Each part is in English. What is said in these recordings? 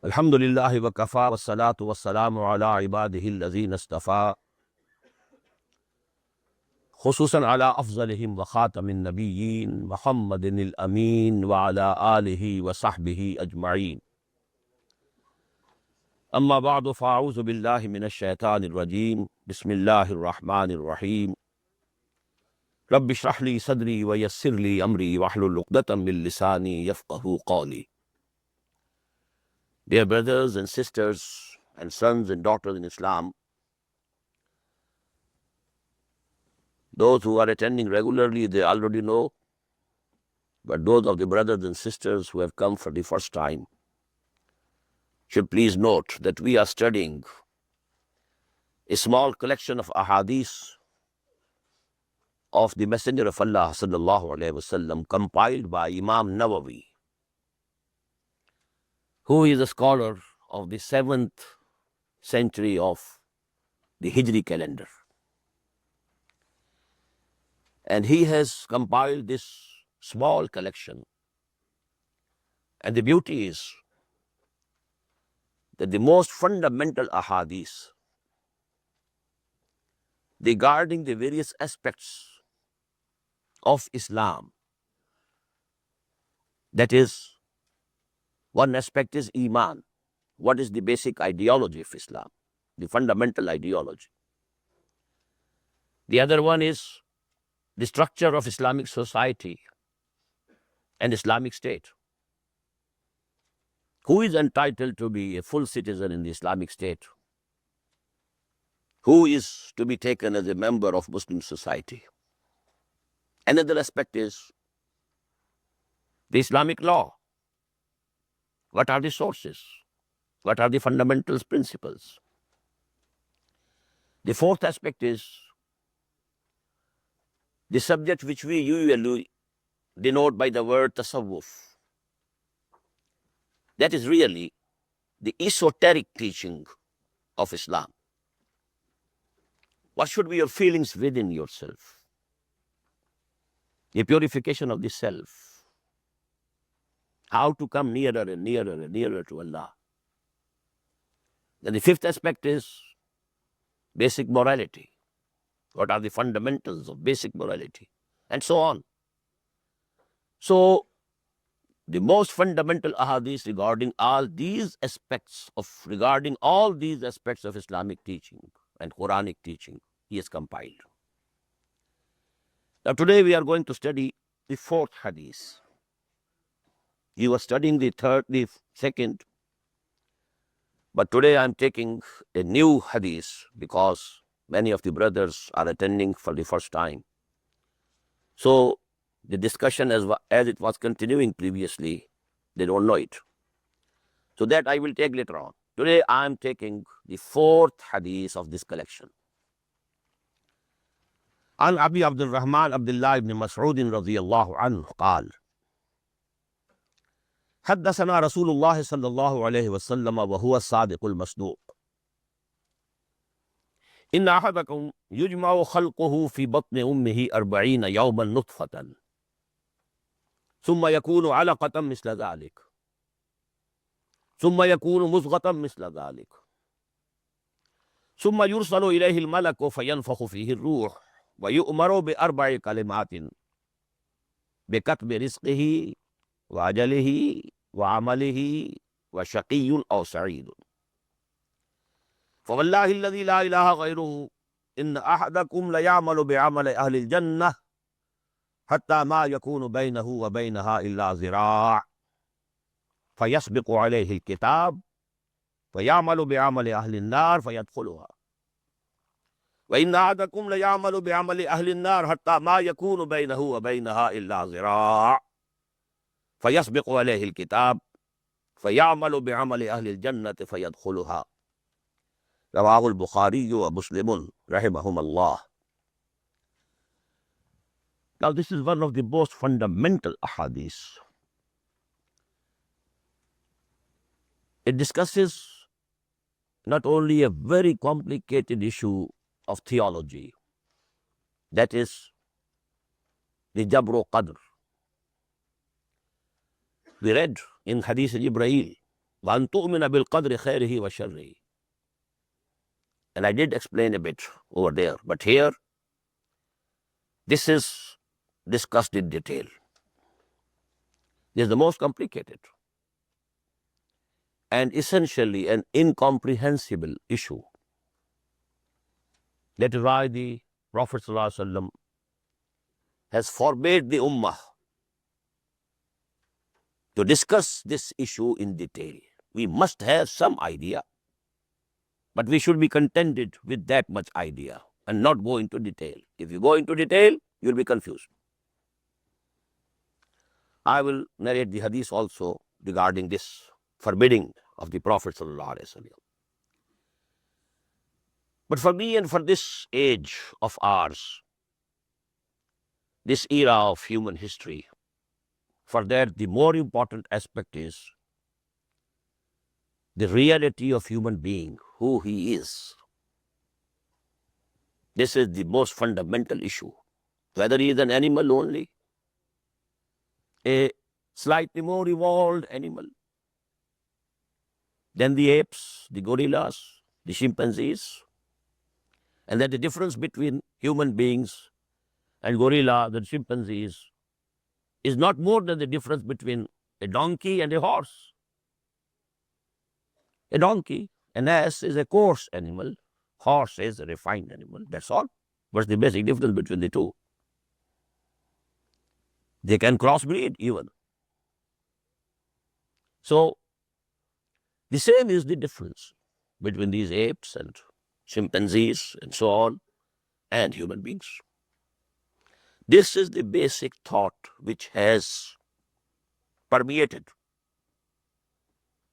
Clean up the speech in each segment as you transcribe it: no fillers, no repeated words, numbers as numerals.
Alhamdulillah wa kafa wa salatu wa salamu ala ibadihi allazina istafa khususan ala afzalihim wa khatamin nabiyyin Muhammadin al-amin wa ala alihi wa sahbihi ajma'in. Amma ba'du fa'auzu billahi minash shaitanir rajim. Bismillahir rahmanir rahim. Rabbi shrah li sadri wa yassir li amri wahlul 'uqdatam min lisani yafqahu qawli. Dear brothers and sisters and sons and daughters in Islam, those who are attending regularly, they already know. But those of the brothers and sisters who have come for the first time should please note that we are studying a small collection of ahadith of the Messenger of Allah sallallahu alaihi wasallam, compiled by Imam Nawawi, who is a scholar of the 7th century of the Hijri calendar. And he has compiled this small collection. And the beauty is that the most fundamental ahadith regarding the various aspects of Islam, that is, one aspect is Iman. What is the basic ideology of Islam? The fundamental ideology. The other one is the structure of Islamic society and Islamic state. Who is entitled to be a full citizen in the Islamic state? Who is to be taken as a member of Muslim society? Another aspect is the Islamic law. What are the sources? What are the fundamental principles? The fourth aspect is the subject which we usually denote by the word tasawwuf. That is really the esoteric teaching of Islam. What should be your feelings within yourself? The purification of the self. How to come nearer and nearer and nearer to Allah. Then the fifth aspect is basic morality. What are the fundamentals of basic morality? And so on. So, the most fundamental ahadith regarding all these aspects of Islamic teaching and Quranic teaching, he has compiled. Now today we are going to study the fourth hadith. He was studying the second, but today I am taking a new hadith because many of the brothers are attending for the first time. So the discussion as it was continuing previously, they don't know it. So that I will take later on. Today I am taking the fourth hadith of this collection. عن أبي عبد الرحمن عبد الله بن مسعود رضي الله عنه قال حدثنا رسول الله صلى الله عليه وسلم وهو الصادق المصدوق إن أحدكم يجمع خلقه في بطن أمه 40 يوما نطفة ثم يكون علقة مثل ذلك ثم يكون مضغة مثل ذلك ثم يرسل إليه الملك فينفخ فيه الروح ويؤمر ب4 كلمات بكتب رزقه وأجله وعمله وشقي أو سعيد فوالله الذي لا إله غيره إن أحدكم ليعمل بعمل أهل الجنة حتى ما يكون بينه وبينها إلا ذراع فيسبق عليه الكتاب فيعمل بعمل أهل النار فيدخلها وإن أحدكم ليعمل بعمل أهل النار حتى ما يكون بينه وبينها إلا ذراع فيسبق عليه الكتاب فيعمل بعمل أهل الجنة فيدخلها رواه البخاري ومسلم رحمهم الله. Now this is one of the most fundamental ahadith. It discusses not only a very complicated issue of theology, that is the Jabr Qadr. We read in Hadith Jibreel وَأَن تُؤْمِنَ بِالْقَدْرِ خَيْرِهِ وَشَرِّهِ. And I did explain a bit over there, but here, this is discussed in detail. This is the most complicated and essentially an incomprehensible issue. That is why the Prophet ﷺ has forbade the Ummah to discuss this issue in detail. We must have some idea, but we should be contented with that much idea and not go into detail. If you go into detail, you'll be confused. I will narrate the hadith also regarding this forbidding of the Prophet ﷺ. But for me and for this age of ours, this era of human history, for that the more important aspect is the reality of human being, who he is. This is the most fundamental issue. Whether he is an animal only, a slightly more evolved animal than the apes, the gorillas, the chimpanzees, and that the difference between human beings and gorilla, the chimpanzees, is not more than the difference between a donkey and a horse. A donkey, an ass, is a coarse animal. Horse is a refined animal. That's all. What's the basic difference between the two? They can crossbreed even. So, the same is the difference between these apes and chimpanzees and so on and human beings. This is the basic thought which has permeated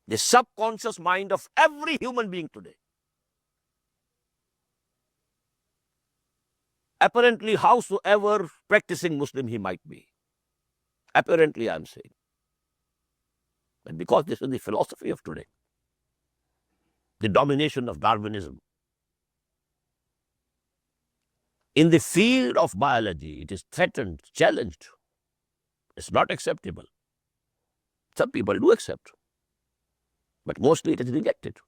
the subconscious mind of every human being today. Apparently, howsoever practicing Muslim he might be. Apparently, I'm saying. And because this is the philosophy of today, the domination of Darwinism. In the field of biology, it is threatened, challenged. It's not acceptable. Some people do accept, but mostly it is rejected.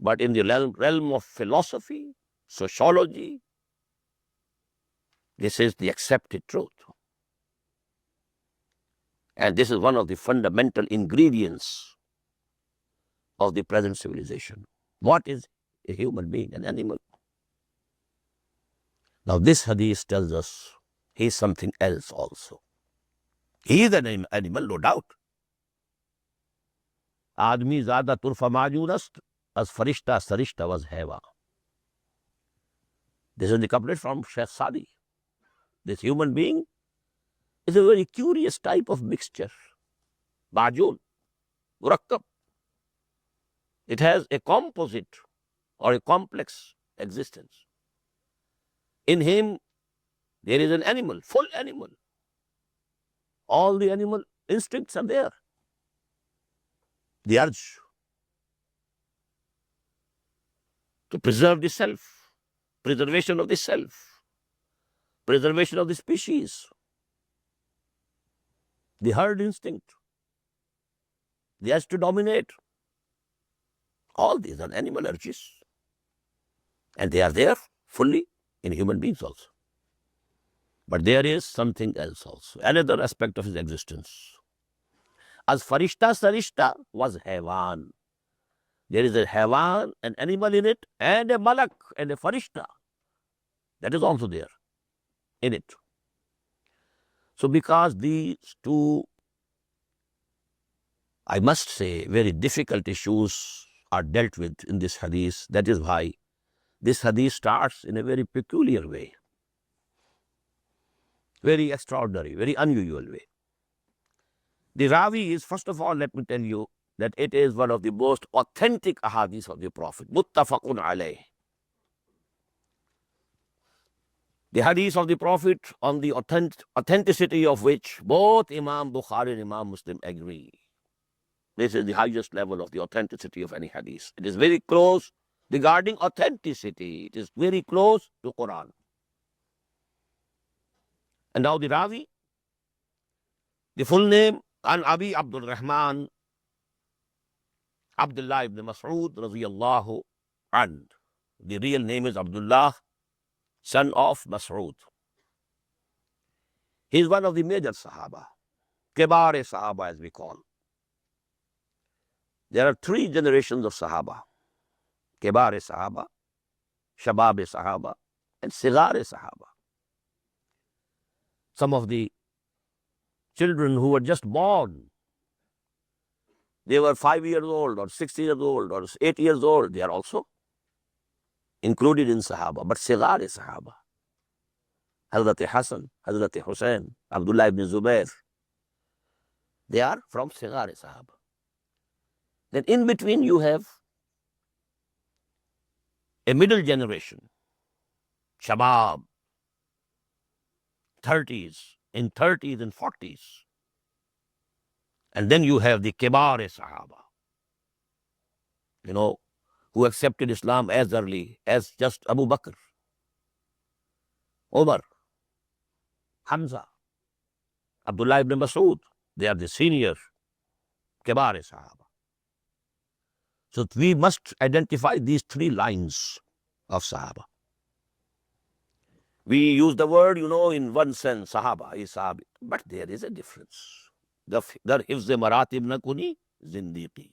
But in the realm of philosophy, sociology, this is the accepted truth. And this is one of the fundamental ingredients of the present civilization. What is a human being, an animal? Now this hadith tells us he is something else also. He is an animal, no doubt. Admi zada turfa majunast, as farishta sarishta was heva. This is the couplet from Sheikh Sadi. This human being is a very curious type of mixture. Majun, murakkab. It has a composite or a complex existence. In him, there is an animal, full animal. All the animal instincts are there. The urge to preserve the self, preservation of the self, preservation of the species, the herd instinct, the urge to dominate. All these are animal urges. And they are there fully in human beings also. But there is something else also, another aspect of his existence. As farishta sarishta was hewan. There is a hewan, an animal in it, and a malak, and a farishta. That is also there in it. So because these two, I must say, very difficult issues are dealt with in this hadith, that is why this hadith starts in a very peculiar way. Very extraordinary, very unusual way. The Rawi is, first of all, let me tell you that it is one of the most authentic ahadith of the Prophet. Muttafaqun alayh. The hadith of the Prophet, on the authenticity of which both Imam Bukhari and Imam Muslim agree. This is the highest level of the authenticity of any hadith. It is very close regarding authenticity. It is very close to Quran. And now the Rawi, the full name, An Abi Abdul Rahman Abdullah ibn Mas'ud radiyallahu an. The real name is Abdullah, son of Mas'ud. He is one of the major Sahaba, Kebare Sahaba as we call. There are three generations of Sahaba: Kebare Sahaba, Shababe Sahaba, and Sigare Sahaba. Some of the children who were just born, they were 5 years old or 6 years old or 8 years old, they are also included in Sahaba. But Sigare Sahaba, Hazrat Hassan, Hazrat Hussain, Abdullah ibn Zubair, they are from Sigare Sahaba. Then in between you have a middle generation, Shabab, 30s, in 30s and 40s. And then you have the Kebare Sahaba, who accepted Islam as early as just Abu Bakr, Umar, Hamza, Abdullah ibn Mas'ud. They are the senior Kebare Sahaba. So we must identify these three lines of Sahaba. We use the word, in one sense, Sahaba is Sahabi, but there is a difference. Dar hifz maratib na kuni zindiqi.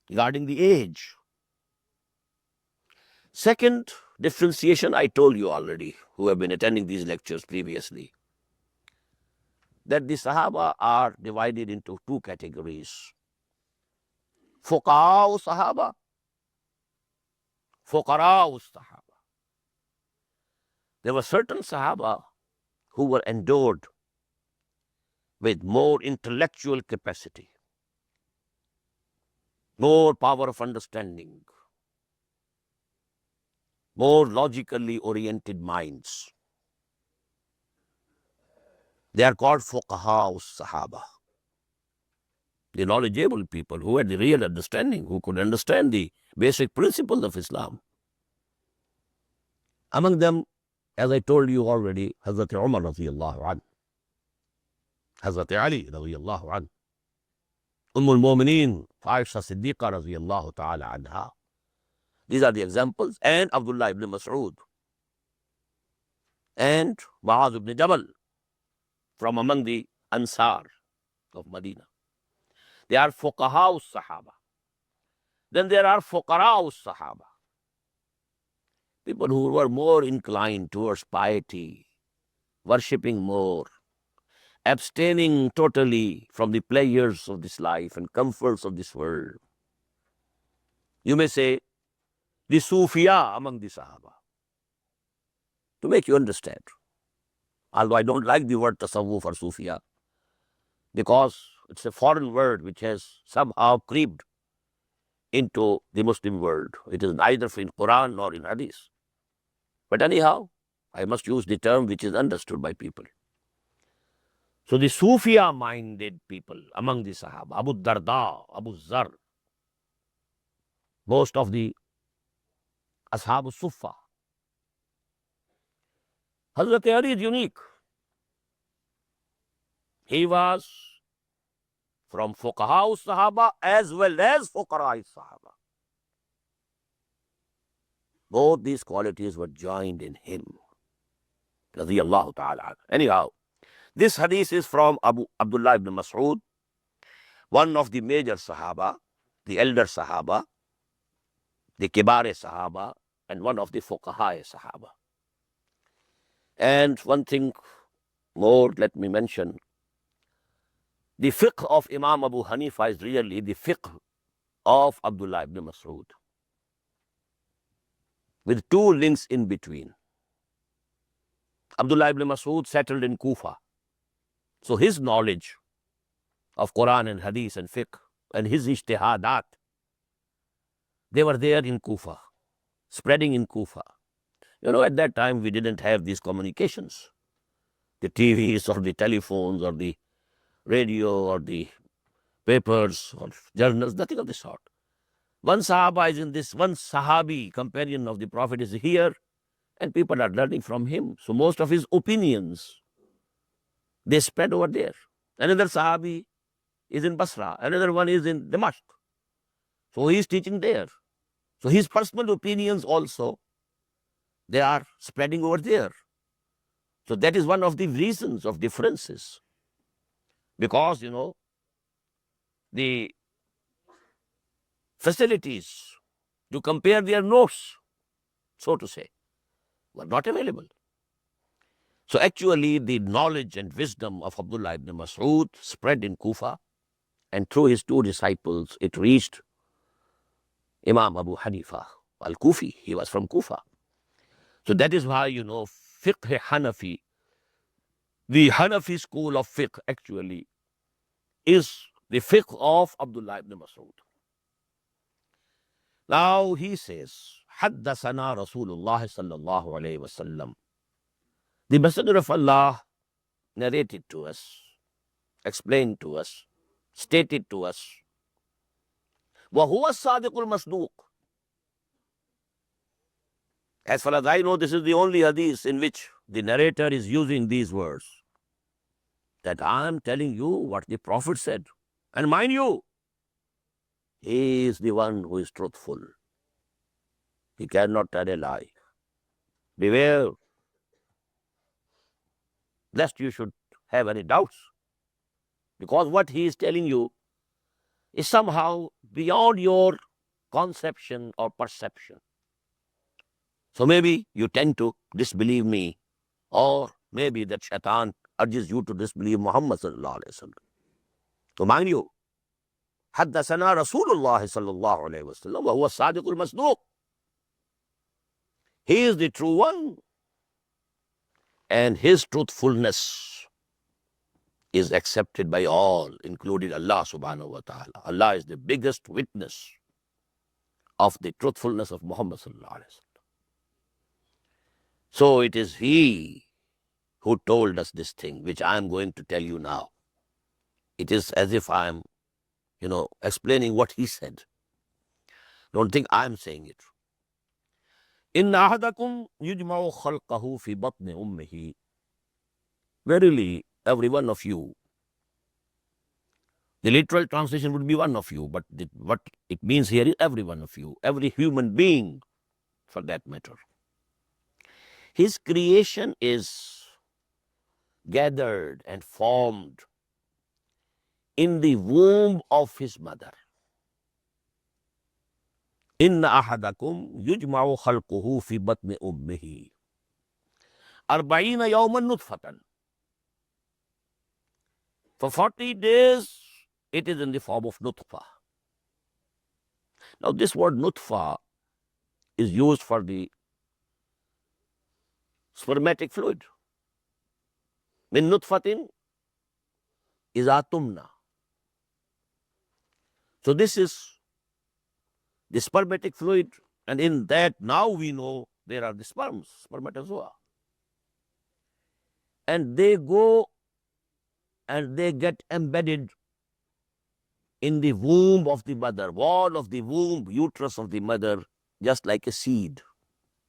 Regarding the age. Second differentiation, I told you already, who have been attending these lectures previously, that the Sahaba are divided into two categories. Fuqaha Sahaba, Fuqara Sahaba. There were certain Sahaba who were endowed with more intellectual capacity, more power of understanding, more logically oriented minds. They are called Fuqaha Sahaba, the knowledgeable people who had the real understanding, who could understand the basic principles of Islam. Among them, as I told you already, Hazrat Umar radiyallahu anhu, Hazrat Ali radiyallahu anhu, al-Mu'mineen, Aisha Siddiqa radiyallahu ta'ala anha. These are the examples. And Abdullah ibn Mas'ud and Mu'adh ibn Jabal from among the Ansar of Medina. They are Fuqaha Sahaba. Then there are Fuqara Sahaba, people who were more inclined towards piety, worshipping more, abstaining totally from the pleasures of this life and comforts of this world. You may say the Sufiya among the Sahaba. To make you understand, although I don't like the word tasawwuf or Sufiya, because it's a foreign word which has somehow creeped into the Muslim world. It is neither in Quran nor in Hadith. But anyhow, I must use the term which is understood by people. So the Sufiya-minded people among the Sahaba, Abu Darda, Abu Zar, most of the Ashab al-Suffa. Hazrat Ali is unique. He was from Fuqaha Sahaba as well as Fuqara Sahaba. Both these qualities were joined in him. Radiyallahu ta'ala. Anyhow, this hadith is from Abdullah ibn Mas'ud, one of the major Sahaba, the elder Sahaba, the Kibare Sahaba, and one of the Fuqaha Sahaba. And one thing more, let me mention, the fiqh of Imam Abu Hanifa is really the fiqh of Abdullah ibn Mas'ud, with two links in between. Abdullah ibn Mas'ud settled in Kufa. So his knowledge of Quran and Hadith and fiqh and his ijtihadat, they were there in Kufa, spreading in Kufa. At that time we didn't have these communications, the TVs or the telephones or the radio or the papers or journals, nothing of the sort. One Sahaba is in this, one Sahabi, companion of the Prophet, is here, and people are learning from him. So most of his opinions, they spread over there. Another Sahabi is in Basra, another one is in Damascus. So he is teaching there. So his personal opinions also, they are spreading over there. So that is one of the reasons of differences. Because, the facilities to compare their notes, so to say, were not available. So actually the knowledge and wisdom of Abdullah ibn Mas'ud spread in Kufa, and through his two disciples it reached Imam Abu Hanifa al-Kufi. He was from Kufa. So that is why, fiqh Hanafi, the Hanafi school of fiqh actually is the fiqh of Abdullah ibn Mas'ud. Now he says, Haddasana Rasulullah sallallahu alayhi wa sallam. The Messenger of Allah narrated to us, explained to us, stated to us, وَهُوَ الصَّادِقُ الْمَصْدُوقُ. As far as I know, this is the only hadith in which the narrator is using these words, that I am telling you what the Prophet said. And mind you, he is the one who is truthful. He cannot tell a lie. Beware, lest you should have any doubts. Because what he is telling you is somehow beyond your conception or perception. So maybe you tend to disbelieve me, or maybe that shaitan urges you to disbelieve Muhammad sallallahu alayhi wa sallam. So mind you, Haddasana Rasulullah sallallahu alayhi wa sallam wa huwa sadiqul masduq. He is the true one, and his truthfulness is accepted by all, including Allah subhanahu wa ta'ala. Allah is the biggest witness of the truthfulness of Muhammad sallallahu alayhi wa sallam. So it is he who told us this thing, which I am going to tell you now. It is as if I am, explaining what he said. Don't think I am saying it. Inna ahadakum yujma'u khalqahu fi batni ummihi. Verily, every one of you. The literal translation would be one of you, but what it means here is every one of you, every human being, for that matter. His creation is gathered and formed in the womb of his mother. Inna ahadakum yujma'u khalquhu fi batni ummihi. Arba'ina yawman nutfatan. For 40 days, it is in the form of nutfa. Now this word nutfa is used for the spermatic fluid. Min nutfatin iza tumna. So this is the spermatic fluid, and in that now we know there are the sperms, spermatozoa. And they go and they get embedded in the womb of the mother, wall of the womb, uterus of the mother, just like a seed.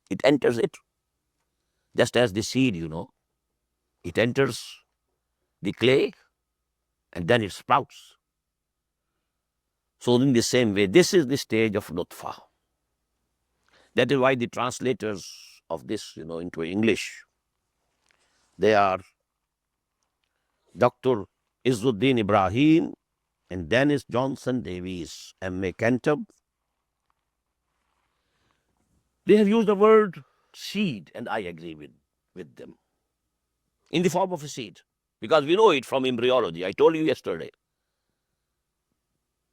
It enters it, just as the seed, it enters the clay and then it sprouts. So in the same way, this is the stage of nutfa. That is why the translators of this, into English, they are Dr. Izzuddin Ibrahim and Dennis Johnson Davies, M.A. Cantab. They have used the word seed, and I agree with them, in the form of a seed, because we know it from embryology. I told you yesterday,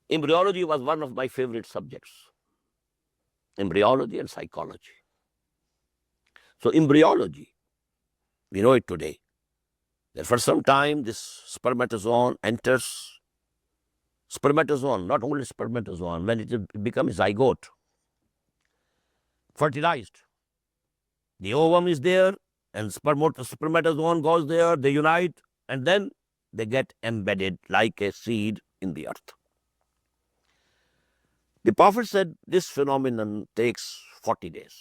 embryology was one of my favorite subjects, embryology and psychology. So embryology, we know it today, that for some time this spermatozoon enters, spermatozoon, not only spermatozoon, when it becomes zygote, fertilized, the ovum is there, and spermatozoon goes there, they unite, and then they get embedded like a seed in the earth. The Prophet said this phenomenon takes 40 days.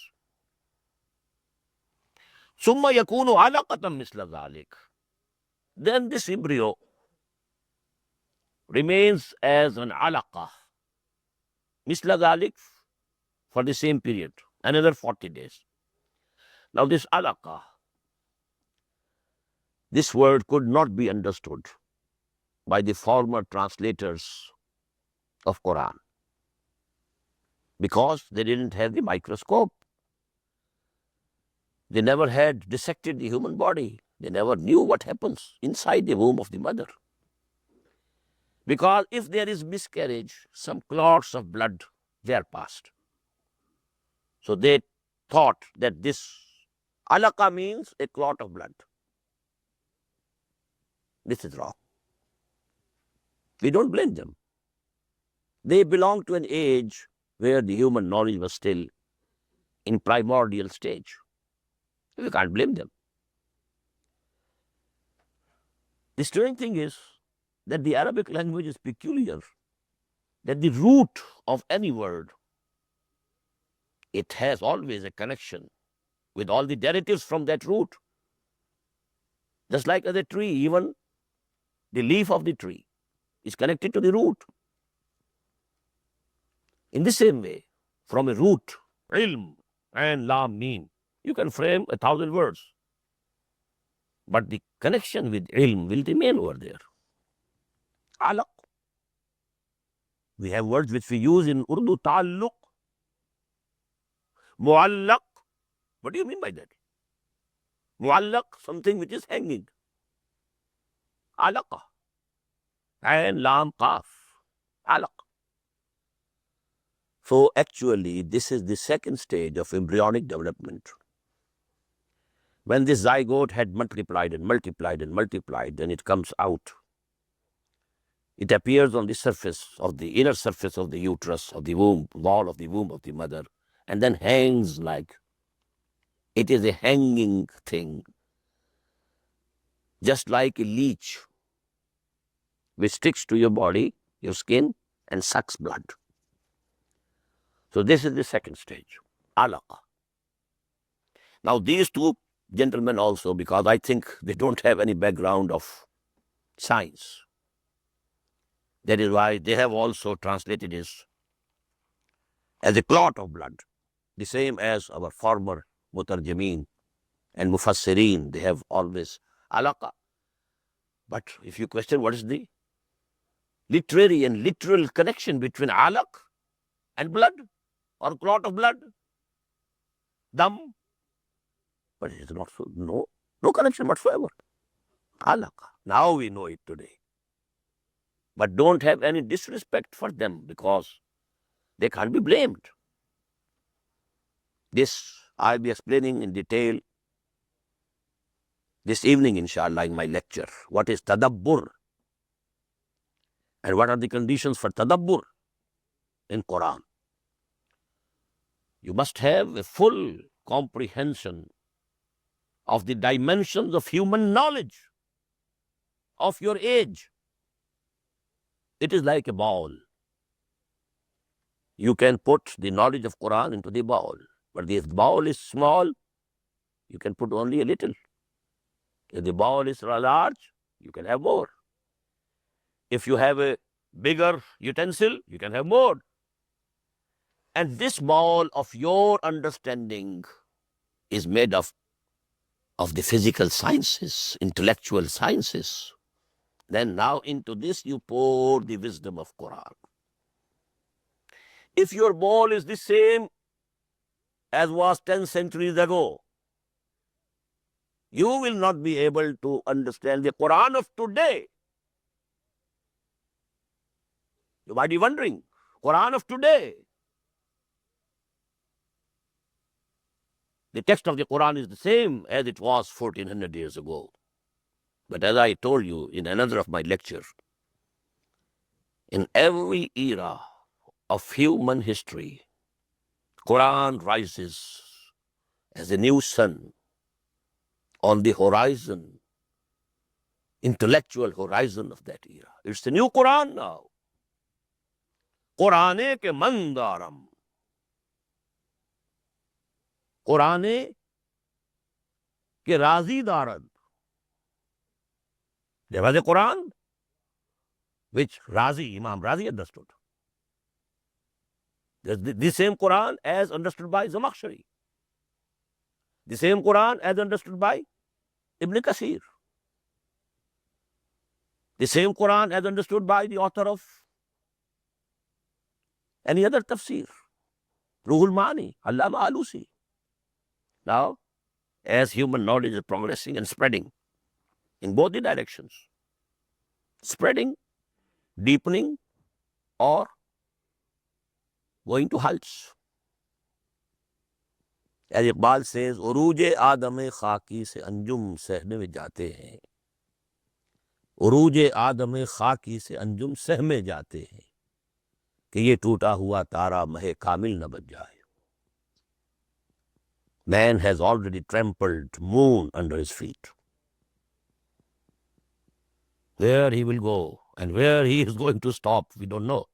Summa yakunu alaqatan misla dhalik. Then this embryo remains as an alaqa, Misla dhalik for the same period, another 40 days. Now this alaqa, this word could not be understood by the former translators of Quran because they didn't have the microscope. They never had dissected the human body. They never knew what happens inside the womb of the mother. Because if there is miscarriage, some clots of blood were passed. So they thought that this alaqa means a clot of blood. This is wrong. We don't blame them. They belong to an age where the human knowledge was still in primordial stage. We can't blame them. The strange thing is that the Arabic language is peculiar, that the root of any word, it has always a connection with all the derivatives from that root. Just like as a tree, even the leaf of the tree is connected to the root. In the same way, from a root, ilm and lam meen, you can frame 1,000 words. But the connection with ilm will remain over there. Alaq. We have words which we use in Urdu, ta'alluq, mu'allaq. What do you mean by that? Mu'allaq, something which is hanging. Alaqa. And lam qaf. Alaq. So actually, this is the second stage of embryonic development. When this zygote had multiplied and multiplied and multiplied, then it comes out. It appears on the surface of the inner surface of the uterus, of the womb, wall of the womb of the mother, and then hangs like, it is a hanging thing, just like a leech which sticks to your body, your skin, and sucks blood. So this is the second stage, alaqa. Now these two gentlemen also, because I think they don't have any background of science, that is why they have also translated this as a clot of blood, the same as our former mutarjimeen and mufassirin, they have always alaqa. But if you question what is the literary and literal connection between alaq and blood or clot of blood, dam, but it is not so, no connection whatsoever. Alaqa. Now we know it today. But don't have any disrespect for them because they can't be blamed. This I'll be explaining in detail this evening, inshallah, in my lecture. What is tadabbur? And what are the conditions for tadabbur in Quran? You must have a full comprehension of the dimensions of human knowledge of your age. It is like a ball. You can put the knowledge of Quran into the ball, but if the ball is small, you can put only a little. If the ball is large, you can have more. If you have a bigger utensil, you can have more. And this ball of your understanding is made of the physical sciences, intellectual sciences. Then now into this you pour the wisdom of Quran. If your ball is the same as was 10 centuries ago, you will not be able to understand the Quran of today. You might be wondering, Quran of today. The text of the Quran is the same as it was 1400 years ago. But as I told you in another of my lectures, in every era of human history, Quran rises as a new sun on the horizon, intellectual horizon of that era. It's the new Quran now. Qurane ke mandaram. Qurane ke razi darad. There was a Quran which Imam Razi understood. The same Quran as understood by Zamakhshari. The same Quran as understood by Ibn Kathir. The same Quran as understood by the author of any other tafsir. Ruhul Mani, Allama Alusi. Now, as human knowledge is progressing and spreading in both the directions, spreading, deepening, or going to heights. As Iqbal says, उरूज आदम खाकी से अंजुम सहने में जाते हैं. उरूज आदम खाकी से अंजुम सहमे जाते हैं कि ये टूटा हुआ तारा महे कामिल न बन जाए. Man has already trampled moon under his feet. Where he will go and where he is going to stop, we don't know.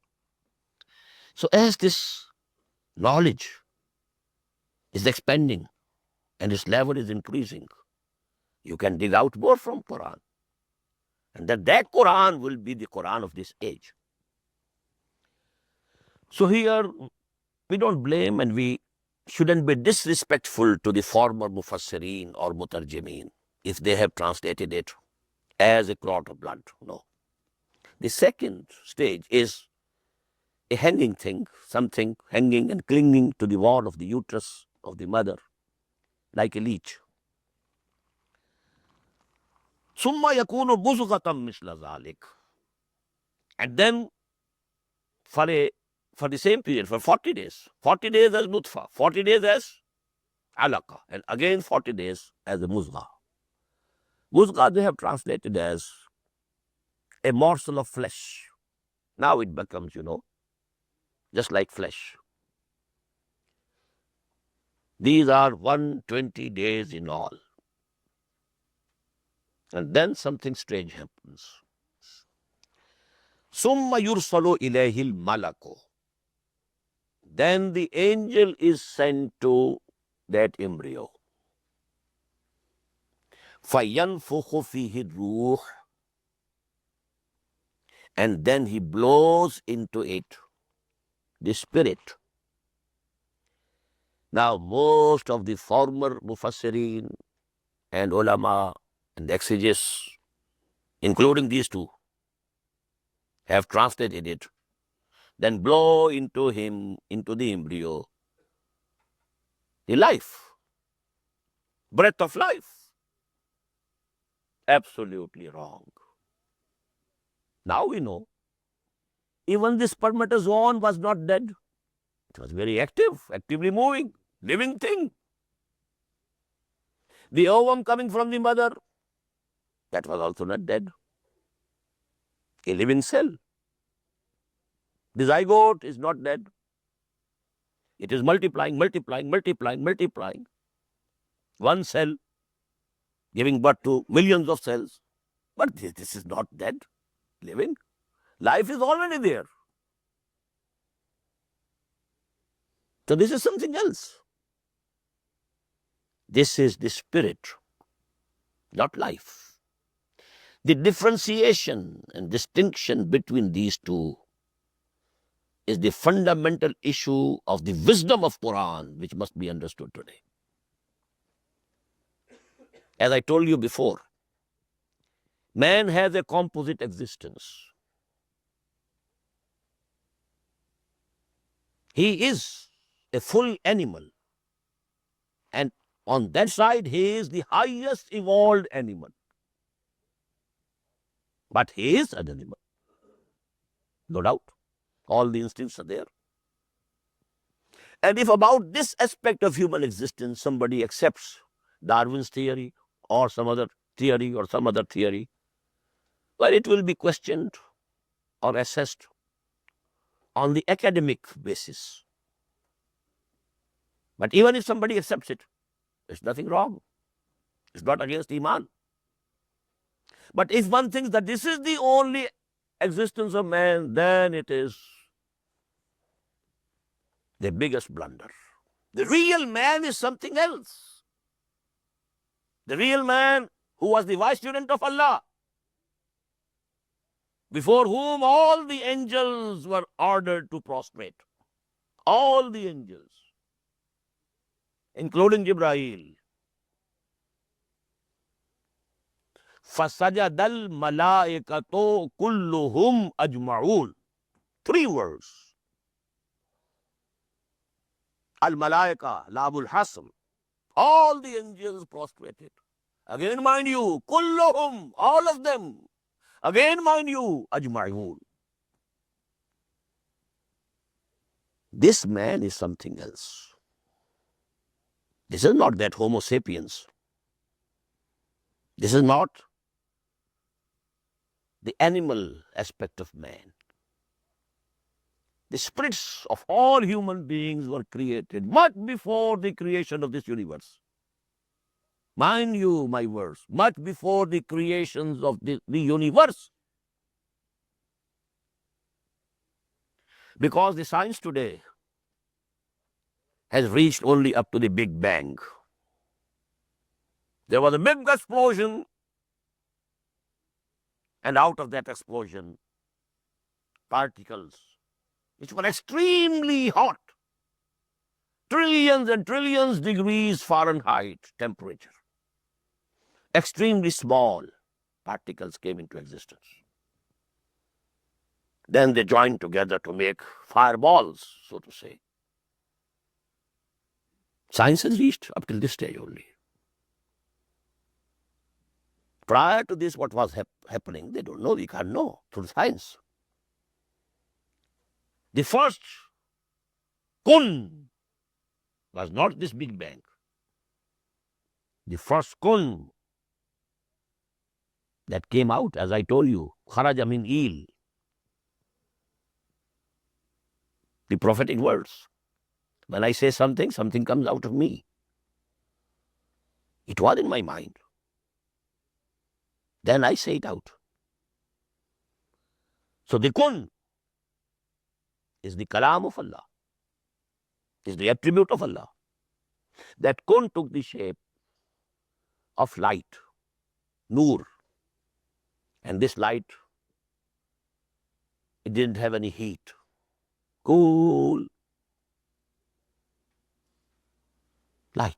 So as this knowledge is expanding and its level is increasing, you can dig out more from Quran. And that Quran will be the Quran of this age. So here, we don't blame and we shouldn't be disrespectful to the former Mufassirin or Mutarjimeen if they have translated it as a clot of blood. No. The second stage is a hanging thing, something hanging and clinging to the wall of the uterus of the mother, like a leech. Summa yakunu buzghatan misla zalik. And then for the same period, for 40 days as nutfa, 40 days as alaqa, and again 40 days as a muzgha. Muzgha they have translated as a morsel of flesh. Now it becomes, just like flesh. These are 120 days in all. And then something strange happens. Summa yursalu ilayhi al-malaku. Then the angel is sent to that embryo. فَيَنْفُخُ فِيهِ الرُّوحِ. And then he blows into it the spirit. Now, most of the former Mufassirin and ulama and exegetes, including these two, have translated it. Then blow into him, into the embryo, the life, breath of life. Absolutely wrong. Now we know, even the spermatozoon was not dead. It was very active, actively moving, living thing. The ovum coming from the mother, that was also not dead. A living cell. The zygote is not dead. It is multiplying. One cell giving birth to millions of cells. But this is not dead, living. Life is already there. So this is something else. This is the spirit, not life. The differentiation and distinction between these two is the fundamental issue of the wisdom of Quran, which must be understood today. As I told you before, man has a composite existence. He is a full animal. And on that side, he is the highest evolved animal. But he is an animal. No doubt. All the instincts are there. And if about this aspect of human existence somebody accepts Darwin's theory or some other theory, well, it will be questioned or assessed on the academic basis. But even if somebody accepts it, there's nothing wrong. It's not against Iman. But if one thinks that this is the only existence of man, then it is the biggest blunder. The real man is something else. The real man who was the vicegerent of Allah, before whom all the angels were ordered to prostrate. all the angels, including Jibreel. فَسَجَدَ الْمَلَائِكَةُ كُلُّهُمْ أَجْمَعُونَ. 3 words. Al-Malaika, Labul Hasm. All the angels prostrated. Again, mind you, kulluhum, all of them. Again, mind you, ajma'un. This man is something else. This is not that Homo sapiens. This is not the animal aspect of man. The spirits of all human beings were created much before the creation of this universe. Mind you, my words, much before the creations of the universe. Because the science today has reached only up to the Big Bang. There was a big explosion, and out of that explosion, particles which were extremely hot, trillions and trillions degrees Fahrenheit temperature, extremely small particles came into existence. Then they joined together to make fireballs, so to say. Science has reached up till this stage only. Prior to this, what was happening, they don't know, we can't know through science. The first kun was not this Big Bang. The first kun that came out, as I told you, kharaja min il, the prophetic words. When I say something, something comes out of me. It was in my mind. Then I say it out. So the kun is the kalam of Allah, is the attribute of Allah. That kun took the shape of light, nur. And this light, it didn't have any heat. Cool light.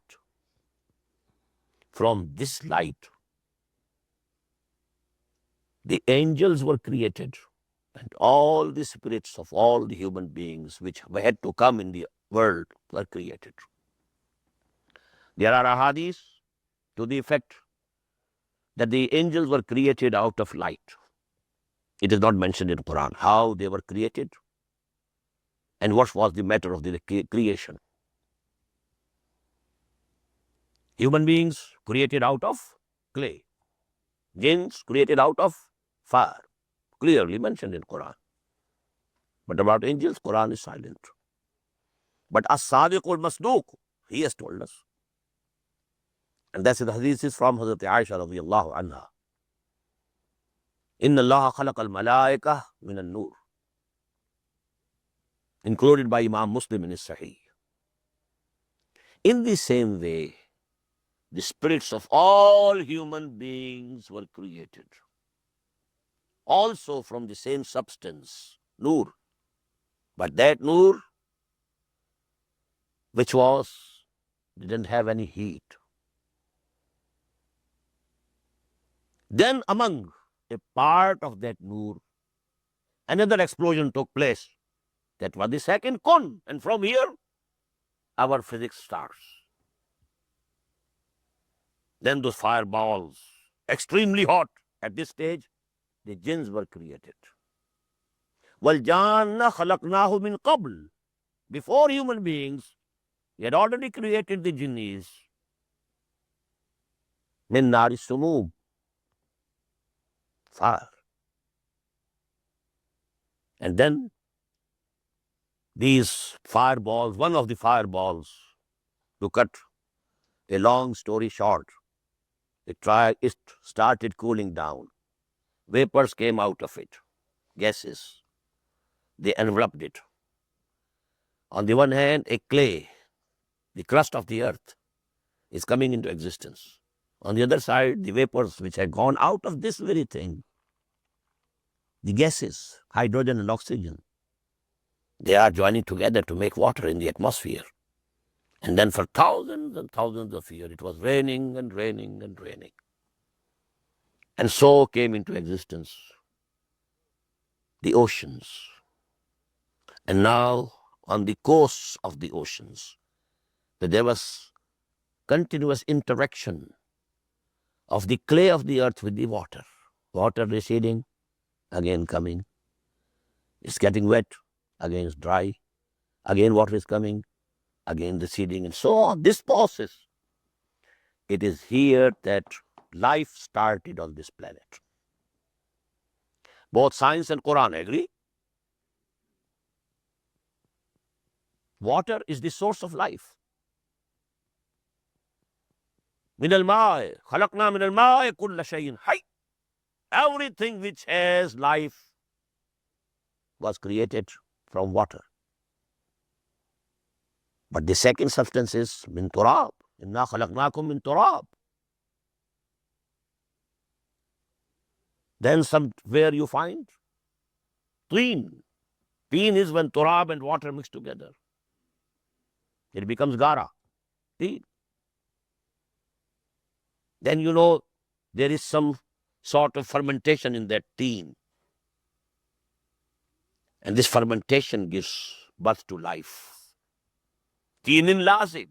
From this light, the angels were created, and all the spirits of all the human beings which had to come in the world were created. There are ahadith to the effect that the angels were created out of light. It is not mentioned in the Quran how they were created and what was the matter of the creation. Human beings created out of clay. Jinns created out of fire. Clearly mentioned in Quran. But about angels, Quran is silent. But As-Sadiqul Masduq, he has told us. And that's the hadith is from Hazrat Aisha radiyallahu anha. Inna Allah khalaqa al-malaika min al-nur. Included by Imam Muslim in his Sahih. In the same way, the spirits of all human beings were created. Also from the same substance, nur. But that nur, which didn't have any heat. Then among a part of that nur, another explosion took place. That was the second kun. And from here, our physics starts. Then those fireballs, extremely hot. At this stage, the jinns were created. وَالْجَانَّ خَلَقْنَاهُ مِنْ قَبْلِ. Before human beings, he had already created the jinnis. مِنْ نَارِ السُّمُومِ. Fire. And then these fireballs, one of the fireballs, to cut a long story short, it started cooling down. Vapors came out of it, gases. They enveloped it. On the one hand, a clay, the crust of the earth, is coming into existence. On the other side, the vapors which had gone out of this very thing, the gases, hydrogen and oxygen, They are joining together to make water in the atmosphere. And then for thousands and thousands of years, it was raining and raining and raining. And so came into existence the oceans. And now on the coasts of the oceans, there was continuous interaction of the clay of the earth with the water. Water receding, again coming. It's getting wet, again it's dry. Again water is coming, again receding, and so on. This process, it is here that life started on this planet. Both science and Quran agree. Water is the source of life. من الماء خلقنا من الماء كل شيء حي. Everything which has life was created from water. But the second substance is min turab. Inna khalaqnakum min turab. Then somewhere you find teen. Teen is when turab and water mix together. It becomes gara, teen. Then you know there is some sort of fermentation in that teen. And this fermentation gives birth to life. Teenin lazib.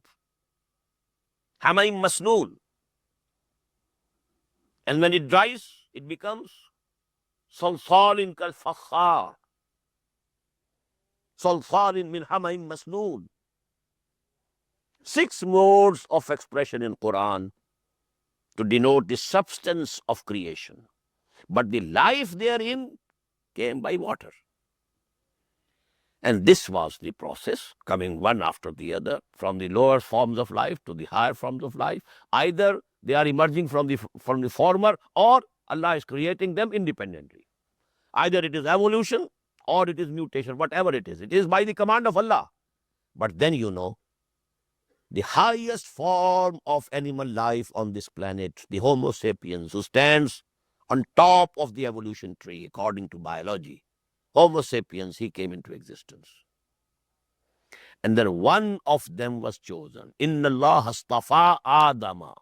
Hamaim masnool. And when it dries, it becomes salsalin kal fakhar. Salsalin min hamaim masnool. 6 modes of expression in Quran to denote the substance of creation. But the life therein came by water. And this was the process, coming one after the other, from the lower forms of life to the higher forms of life. Either they are emerging from the former, or Allah is creating them independently. Either it is evolution or it is mutation, whatever it is by the command of Allah. But then you know, the highest form of animal life on this planet, the Homo sapiens, who stands on top of the evolution tree according to biology, Homo sapiens, he came into existence. And then one of them was chosen. Inna Allah astafa Adama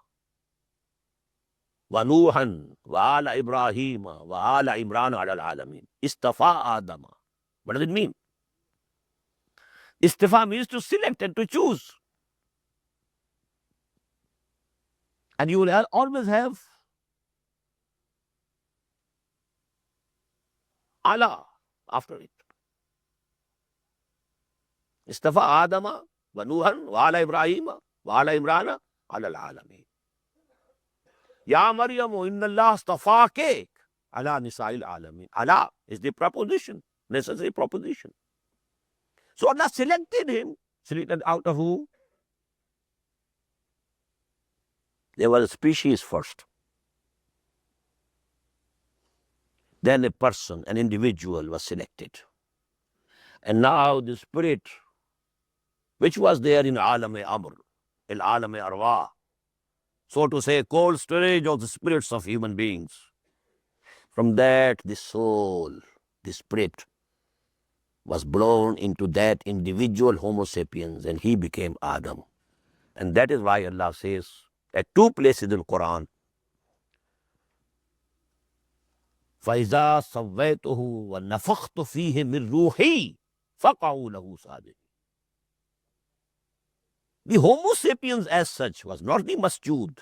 wa Nuhan wa ala Ibrahima wa ala Imran ala alamin. Istafa Adama. What does it mean? Istifa means to select and to choose. And you will always have Allah after it. Istafa Adama wa Nuhan wa ala Ibrahima wa ala Imrana ala al-alamin. Ya Maryamu inna Allah astafake ala nisa'il alamin. Allah is the preposition, necessary proposition. So Allah selected him. Selected out of who? There was a species first. Then a person, an individual was selected. And now the spirit, which was there in Alam-e-Amr, in Alam-e-Arwah, so to say, cold storage of the spirits of human beings. From that, the soul, the spirit, was blown into that individual Homo sapiens, and he became Adam. And that is why Allah says at 2 places in Quran, فَإِذَا سَوَّيْتُهُ وَنَفَخْتُ فِيهِ مِنْ رُوحِي فَقَعُوا لَهُ صَادِقِينَ. The Homo sapiens as such was not the masjud.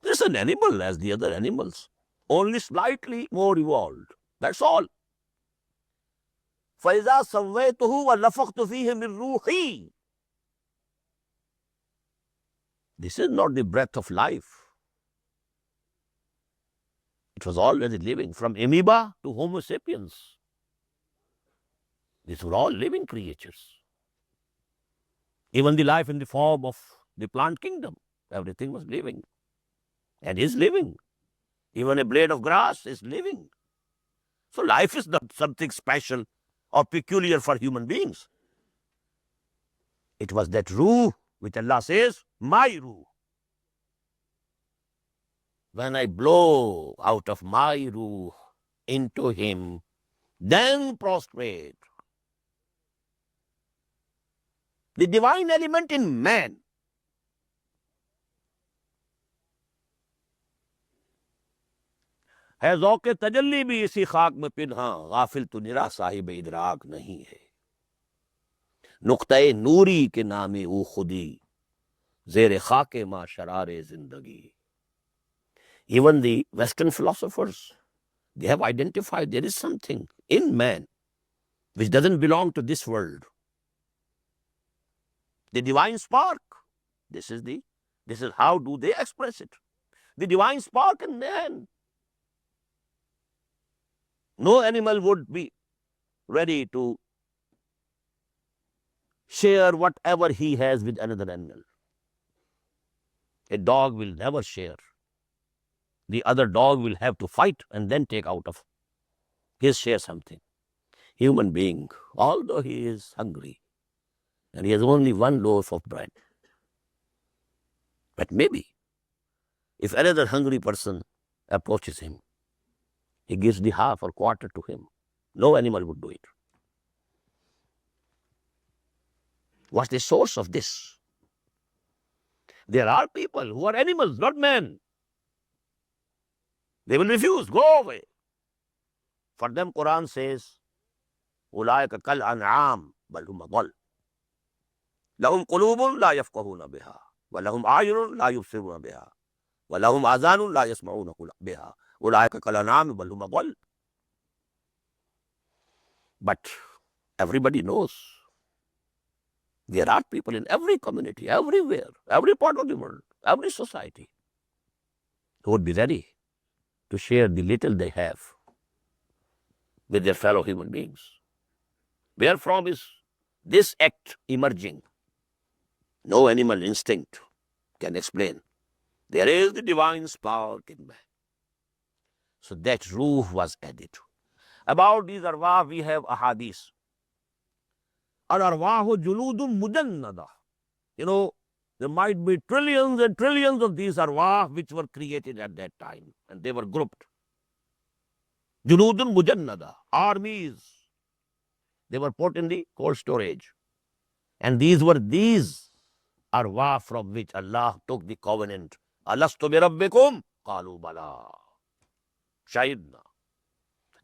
It's an animal as the other animals, only slightly more evolved. That's all. فَإِذَا سَوَّيْتُهُ وَنَفَخْتُ فِيهِ مِنْ رُوحِي. This is not the breath of life. It was already living, from amoeba to Homo sapiens. These were all living creatures. Even the life in the form of the plant kingdom, everything was living and is living. Even a blade of grass is living. So life is not something special or peculiar for human beings. It was that ruh which Allah says, my ruh. When I blow out of my ruh into him, then prostrate. The divine element in man. है ज़ौक़ तजल्ली भी इसी खाक में पिन्हा, गाफिल तो निरा साहिब इदराक नहीं है। नुक्ता नूरी के नामे वो खुदी, ज़ेर खाके मा शरारे जिंदगी। Even the Western philosophers, they have identified there is something in man which doesn't belong to this world. The divine spark. This is how do they express it. The divine spark in man. No animal would be ready to share whatever he has with another animal. A dog will never share. The other dog will have to fight and then take out of his share something. Human being, although he is hungry and he has only one loaf of bread, but maybe if another hungry person approaches him, he gives the half or quarter to him. No animal would do it. What's the source of this? There are people who are animals, not men. They will refuse, go away. For them, Quran says, أُولَٰئِكَ كَالْأَنْعَامِ بَلْ هُمْ أَضَلُّ لَهُمْ قُلُوبٌ لَا يَفْقَهُونَ بِهَا وَلَهُمْ أَعْيُنٌ لَا يُبْصِرُونَ بِهَا وَلَهُمْ آذَانٌ لَا يَسْمَعُونَ بِهَا أُولَٰئِكَ كَالْأَنْعَامِ بَلْ هُمْ أَضَلُّ. But everybody knows there are people in every community, everywhere, every part of the world, every society who would be ready to share the little they have with their fellow human beings. Wherefrom is this act emerging? No animal instinct can explain. There is the divine spark in man. So that ruh was added. About these arwah we have ahadith. Al-arwahu juludun mujannada. You know, there might be trillions and trillions of these arwah which were created at that time, and they were grouped. Juludun mujannada, armies. They were put in the cold storage. And these were these arwah from which Allah took the covenant. Alastu bi rabbikum? Qalu bala. Shahidna.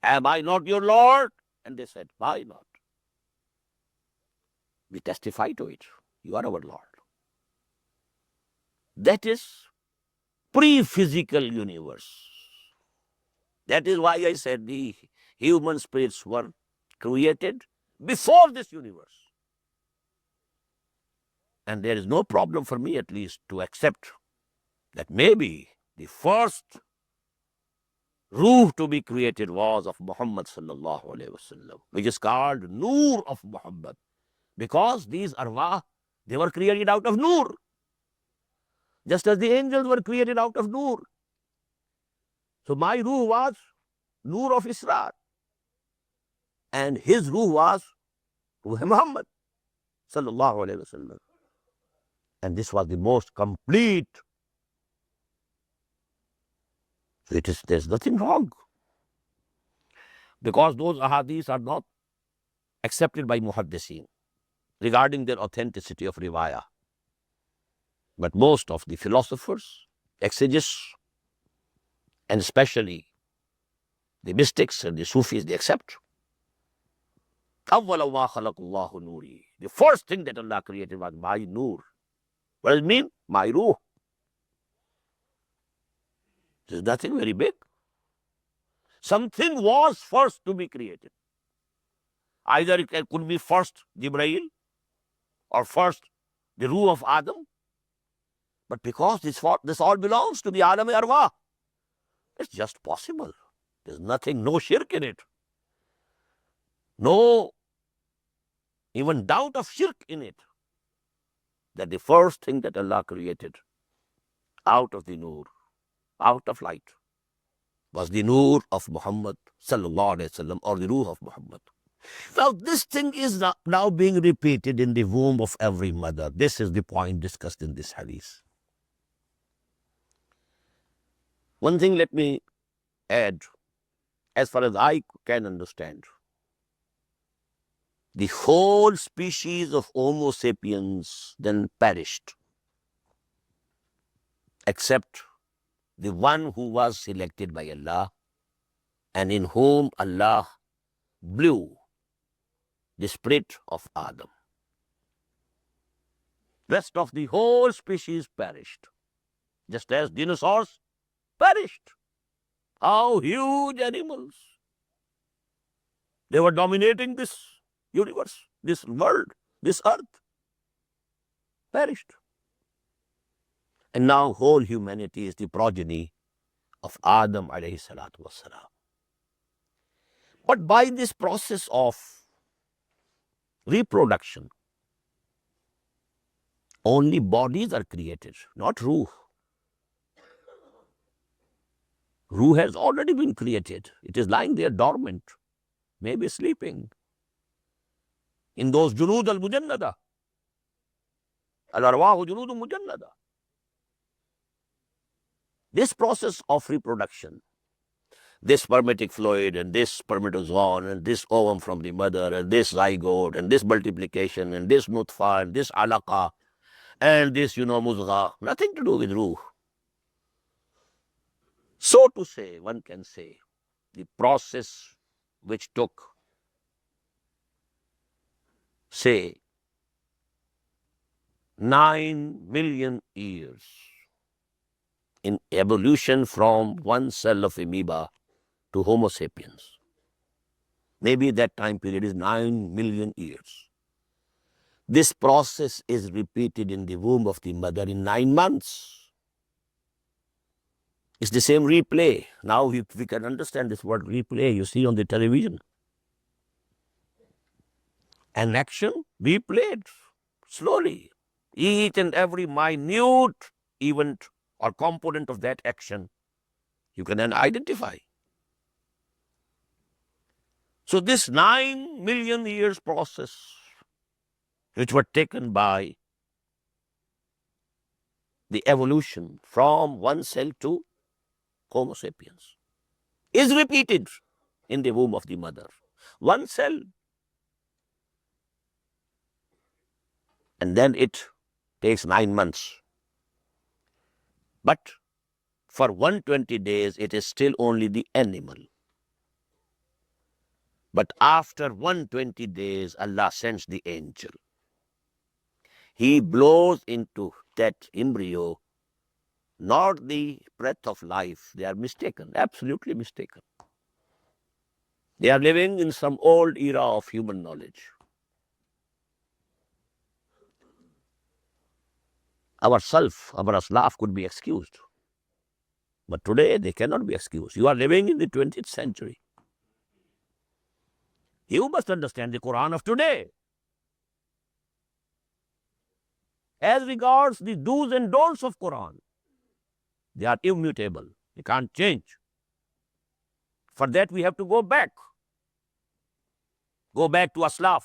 Am I not your Lord? And they said, why not? We testify to it. You are our Lord. That is pre-physical universe. That is why I said the human spirits were created before this universe. And there is no problem for me, at least, to accept that maybe the first ruh to be created was of Muhammad sallallahu alaihi wasallam, which is called Noor of Muhammad, because these arwah, they were created out of Noor, just as the angels were created out of Noor. So my ruh was Noor of Isra, and his ruh was Muhammad sallallahu alaihi wasallam. And this was the most complete. So there's nothing wrong. Because those ahadith are not accepted by muhaddithin regarding their authenticity of riwayah. But most of the philosophers, exegetes, and especially the mystics and the Sufis, they accept. أَوَّلَ مَا خَلَقَ اللَّهُ نُورِي. The first thing that Allah created was my Noor. What does it mean? My ruh. There's nothing very big. Something was first to be created. Either it could be first Jibreel or first the ruh of Adam. But because this all belongs to the Alam Arwah, it's just possible. There's nothing, no shirk in it. No even doubt of shirk in it. That the first thing that Allah created out of the Noor, out of light, was the Noor of Muhammad sallallahu alaihi wasallam, or the Ruh of Muhammad. Now this thing is now being repeated in the womb of every mother. This is the point discussed in this hadith. One thing let me add, as far as I can understand. the whole species of Homo sapiens then perished, except the one who was selected by Allah and in whom Allah blew the spirit of Adam. Rest of the whole species perished, just as dinosaurs perished. How huge animals! They were dominating this universe, this world, this earth. Perished. And now whole humanity is the progeny of Adam alayhi salatu wassalam. But by this process of reproduction, only bodies are created, not ruh. Ruh has already been created. It is lying there dormant, maybe sleeping in those junud al-mujannada. Al-arwahu junud al-mujannada. This process of reproduction, this spermatic fluid and this spermatozoon and this ovum from the mother and this zygote and this multiplication and this nutfa and this alaqa and this, muzgha, nothing to do with ruh. So to say, one can say, the process which took, say, 9 million years in evolution from one cell of amoeba to Homo sapiens. Maybe that time period is 9 million years. This process is repeated in the womb of the mother in 9 months. It's the same replay. Now we can understand this word replay you see on the television. An action replayed slowly. Each and every minute event or component of that action you can then identify. So this 9 million years process, which were taken by the evolution from one cell to Homo sapiens, is repeated in the womb of the mother. One cell. And then it takes 9 months. But for 120 days, it is still only the animal. But after 120 days, Allah sends the angel. He blows into that embryo not the breath of life. They are mistaken, absolutely mistaken. They are living in some old era of human knowledge. Our self, our aslaf could be excused. But today they cannot be excused. You are living in the 20th century. You must understand the Quran of today. As regards the do's and don'ts of Quran, they are immutable. They can't change. For that we have to go back. Go back to aslaf.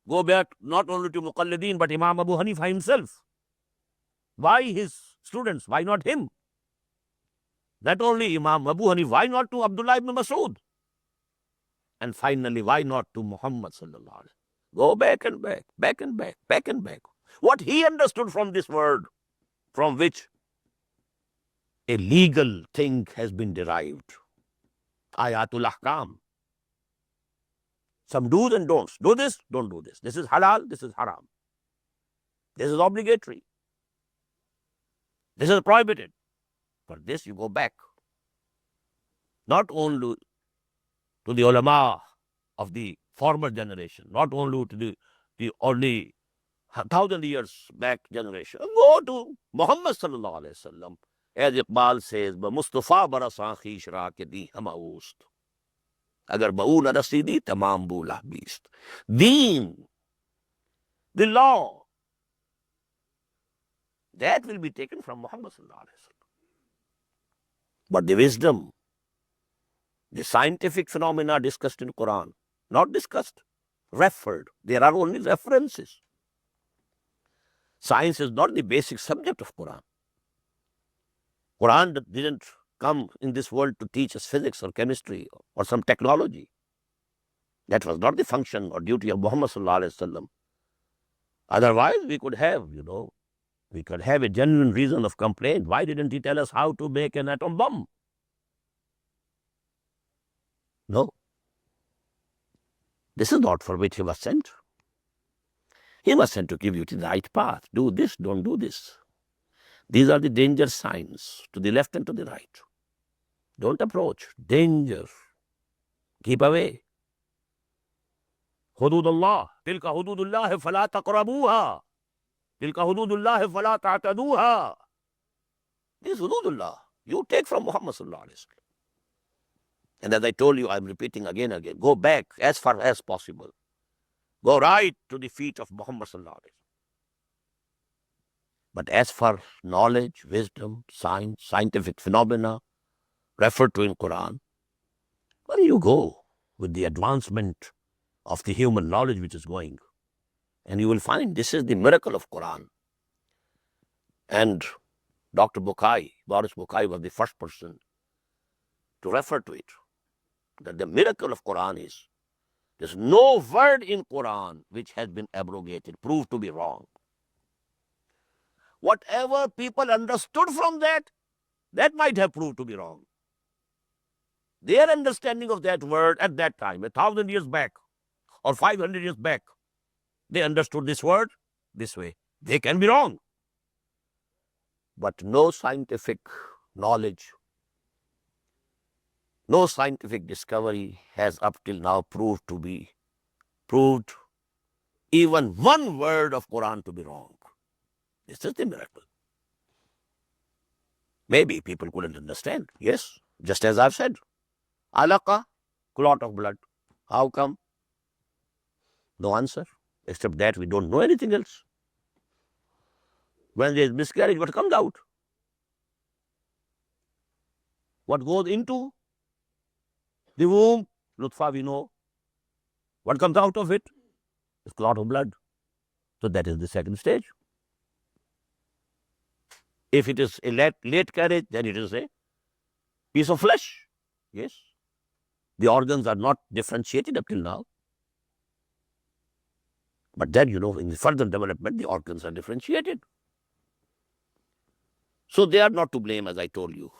Go back not only to Muqalladeen, but Imam Abu Hanifa himself. Why his students? Why not him? Not only Imam Abu Hanifa, why not to Abdullah ibn Mas'ud? And finally, why not to Muhammad sallallahu alaihi wasallam? Go back and back, back and back, back and back. What he understood from this word, from which a legal thing has been derived. Ayatul Ahkam. Some do's and don'ts. Do this, don't do this. This is halal, this is haram. This is obligatory. This is prohibited. For this you go back. Not only to the ulama of the former generation, not only to the only 1,000 years back generation. Go to Muhammad sallallahu alaihi wasallam. As Iqbal says, Mustafa barasan khish ra ke di hama oost. Agar ba'u na rasidi, tamam bula beast. Deen, the law, that will be taken from Muhammad sallallahu alaihi wasallam. But the wisdom, the scientific phenomena discussed in Quran, not discussed, referred. There are only references. Science is not the basic subject of Quran. Quran didn't come in this world to teach us physics or chemistry or some technology. That was not the function or duty of Muhammad sallallahu alaihi wasallam. Otherwise, we could have, we could have a genuine reason of complaint. Why didn't he tell us how to make an atom bomb? No. This is not for which he was sent. He was sent to give you the right path. Do this, don't do this. These are the danger signs to the left and to the right. Don't approach. Danger. Keep away. Hududullah. Tilka hududullah fala taqrabuha. Tilka hududullah fala ta'taduha. This is hududullah. You take from Muhammad sallallahu alaihi wasallam. And as I told you, I'm repeating again and again. Go back as far as possible. Go right to the feet of Muhammad sallallahu alaihi wasallam. But as for knowledge, wisdom, science, scientific phenomena referred to in Quran, where do you go with the advancement of the human knowledge which is going? And you will find this is the miracle of Quran. And Dr. Bukai, Boris Bukai, was the first person to refer to it. That the miracle of Quran is, there's no word in Quran which has been abrogated, proved to be wrong. Whatever people understood from that, that might have proved to be wrong. Their understanding of that word at that time, 1,000 years back or 500 years back, they understood this word this way. They can be wrong. But no scientific knowledge, no scientific discovery has up till now proved even one word of Quran to be wrong. This is the miracle. Maybe people couldn't understand. Yes, just as I've said. Alaqa, clot of blood. How come? No answer. Except that we don't know anything else. When there is miscarriage, what comes out? What goes into the womb? Nutfa, we know. What comes out of it is clot of blood. So that is the second stage. If it is a late carriage, then it is a piece of flesh. Yes. The organs are not differentiated up till now. But then, in the further development, the organs are differentiated. So they are not to blame, as I told you.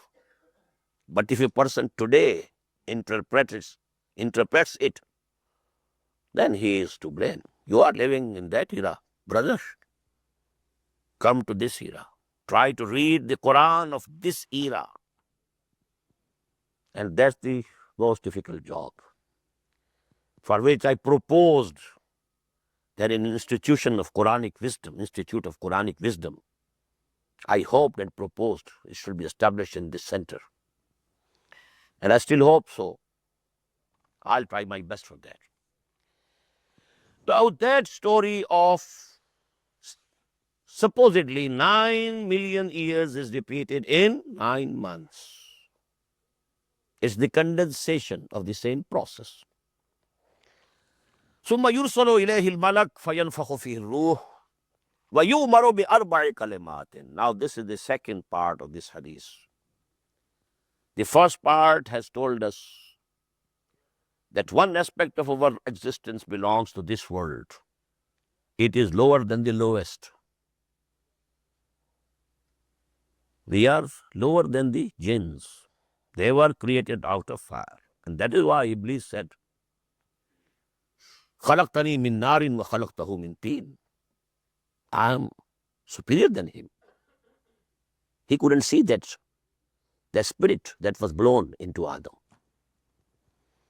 But if a person today interprets it, then he is to blame. You are living in that era. Brothers, come to this era. Try to read the Quran of this era. And that's the most difficult job, for which I proposed that an institution of Quranic wisdom, I hoped and proposed it should be established in this center. And I still hope so. I'll try my best for that. Now that story of supposedly 9 million years is repeated in 9 months. It's the condensation of the same process. ثم يرسل إليه الملك فينفخ فيه الروح ويؤمر بأربع كلمات. Now this is the second part of this hadith. The first part has told us that one aspect of our existence belongs to this world. It is lower than the lowest. We are lower than the jinns. They were created out of fire. And that is why Iblis said, خَلَقْتَنِي مِن نَارٍ وَخَلَقْتَهُ مِن طِينٍ. I am superior than him. He couldn't see that the spirit that was blown into Adam.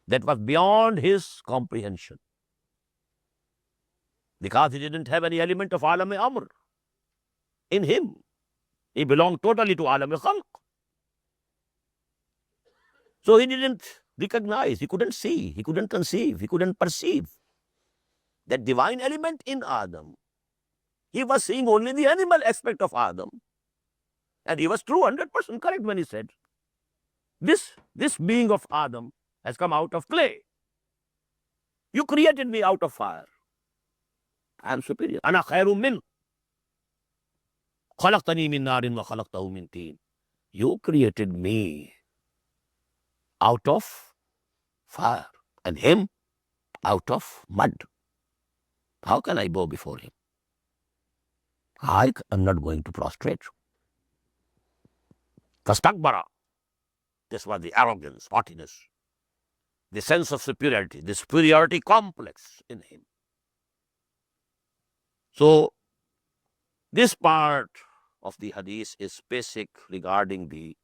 That was beyond his comprehension. Because he didn't have any element of Alam-e-Amr in him. He belonged totally to Alam-e-Khalq. So he didn't recognize, he couldn't see, he couldn't conceive, he couldn't perceive that divine element in Adam. He was seeing only the animal aspect of Adam. And he was true, 100% correct when he said, this being of Adam has come out of clay. You created me out of fire. I am superior. Ana khairum min. Khalaqtani min narin wa khalaqtahu min teen. You created me out of fire, and him out of mud. How can I bow before him? I am not going to prostrate. Fastakbara. This was the arrogance, haughtiness, the sense of superiority, the superiority complex in him. So, this part of the hadith is basic regarding the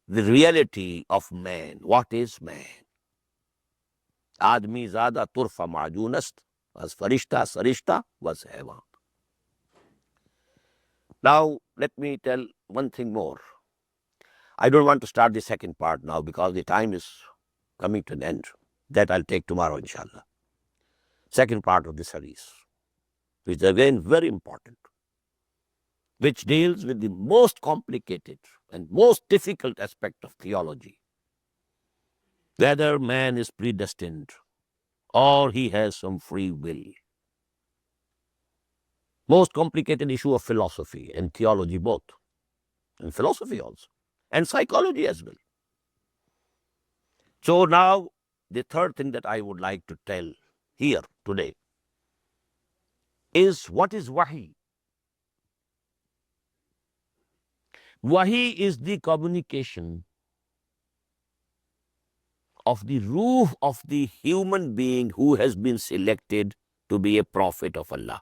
reality of man. What is man? Admi zada turfa ma'junast, was farishta, sarishta, was hewan. Now, let me tell one thing more. I don't want to start the second part now because the time is coming to an end. That I'll take tomorrow, inshallah. Second part of this hadith, which is again very important, which deals with the most complicated and most difficult aspect of theology. Whether man is predestined or he has some free will. Most complicated issue of philosophy and theology both, and philosophy also, and psychology as well. So now, the third thing that I would like to tell here today is what is wahi. Wahi is the communication of the ruh of the human being who has been selected to be a prophet of Allah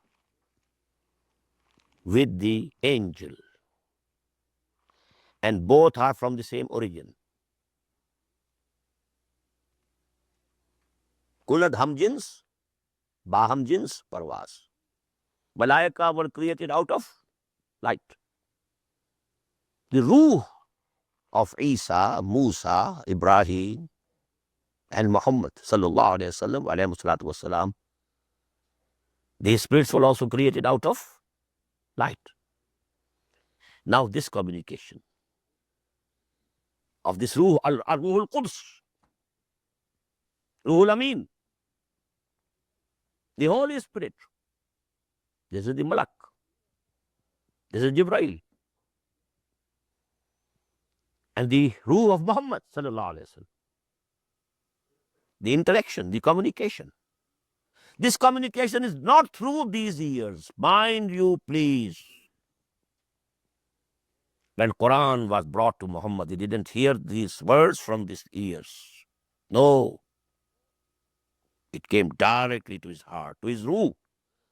with the angel. And both are from the same origin. Kulad hamjins, bahamjins, parwas. Malaika were created out of light. The ruh of Isa, Musa, Ibrahim, and Muhammad sallallahu alayhi wasallam, these spirits were also created out of light. Now this communication of this ruh, al-ruh al-Quds, ruh al-Amin, the Holy Spirit, this is the Malak, this is Jibreel, and the ruh of Muhammad sallallahu alayhi wasallam, the interaction, the communication. This communication is not through these ears. Mind you, please. When Quran was brought to Muhammad, he didn't hear these words from these ears. No. It came directly to his heart, to his ruh,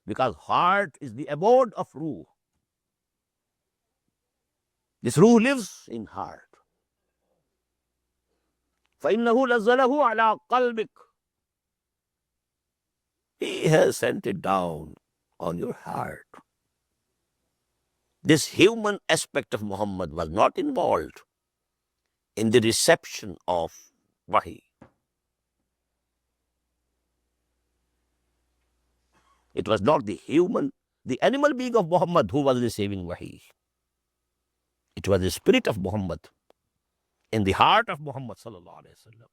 because heart is the abode of ruh. This ruh lives in heart. فَإِنَّهُ لَزَّلَهُ عَلَىٰ قَلْبِكَ. He has sent it down on your heart. This human aspect of Muhammad was not involved in the reception of wahi. It was not the human, the animal being of Muhammad who was receiving wahi. It was the spirit of Muhammad in the heart of Muhammad sallallahu alaihi wasallam,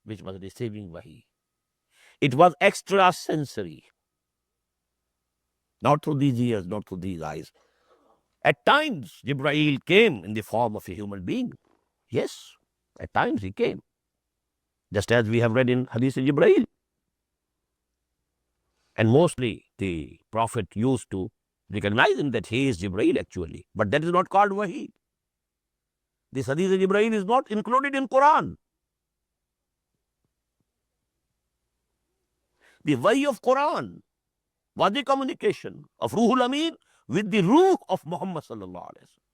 which was receiving wahi. It was extrasensory, not through these ears, not through these eyes. At times, Jibreel came in the form of a human being. Yes, at times he came. Just as we have read in Hadith Jibreel. And mostly the Prophet used to recognize him that he is Jibreel actually. But that is not called wahi. This Hadith Jibreel is not included in Quran. The wahi of Quran was the communication of Ruhul Amin with the ruh of Muhammad sallallahu alaihi wasallam.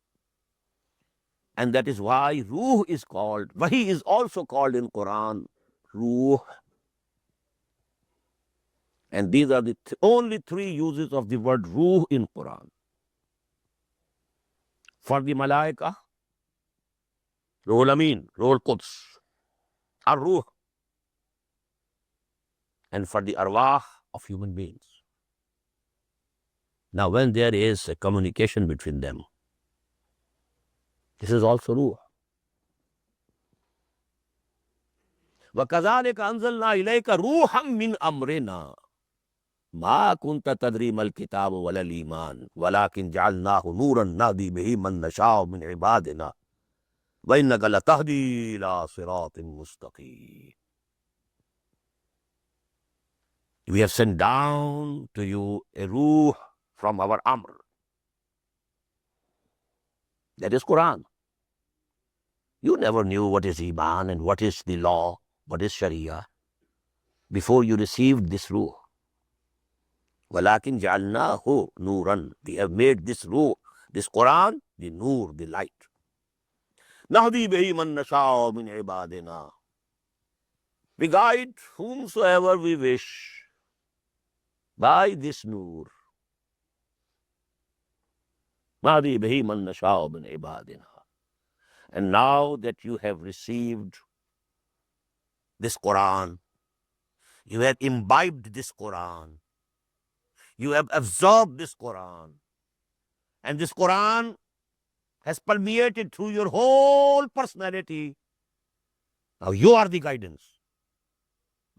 And that is why ruh is called, wahi is also called in Quran, ruh. And these are the only three uses of the word ruh in Quran. For the Malaika, Ruhul Amin, Ruhul Quds, Ar-Ruh. And for the arwah of human beings. Now, when there is a communication between them, this is also ruh. وَكَذَلِكَ أَنزَلْنَا إِلَيْكَ رُوحًا مِّنْ أَمْرِنَا مَا كُنْتَ تَدْرِي مَا الْكِتَابُ وَلَا الْإِيمَانُ وَلَكِنْ جَعَلْنَاهُ نُورًا نَهْدِي بِهِ مَن نَّشَاءُ مِنْ عِبَادِنَا وَإِنَّكَ لَتَهْدِي إِلَىٰ صِرَاطٍ مُّسْتَقِيمٍ. We have sent down to you a ruh from our Amr. That is Quran. You never knew what is Iman and what is the law, what is Sharia, before you received this ruh. وَلَكِنْ جَعَلْنَاهُ نُورًا. We have made this ruh, this Quran, the nur, the light. نَهْدِي بِهِ مَنْ نَشَاءُ مِنْ عِبَادِنَا. We guide whomsoever we wish by this nur. نَهْدِي بِهِ مَنْ نَشَاءُ مِنْ عِبَادِنَا. And now that you have received this Quran, you have imbibed this Quran, you have absorbed this Quran, and this Quran has permeated through your whole personality. Now you are the guidance.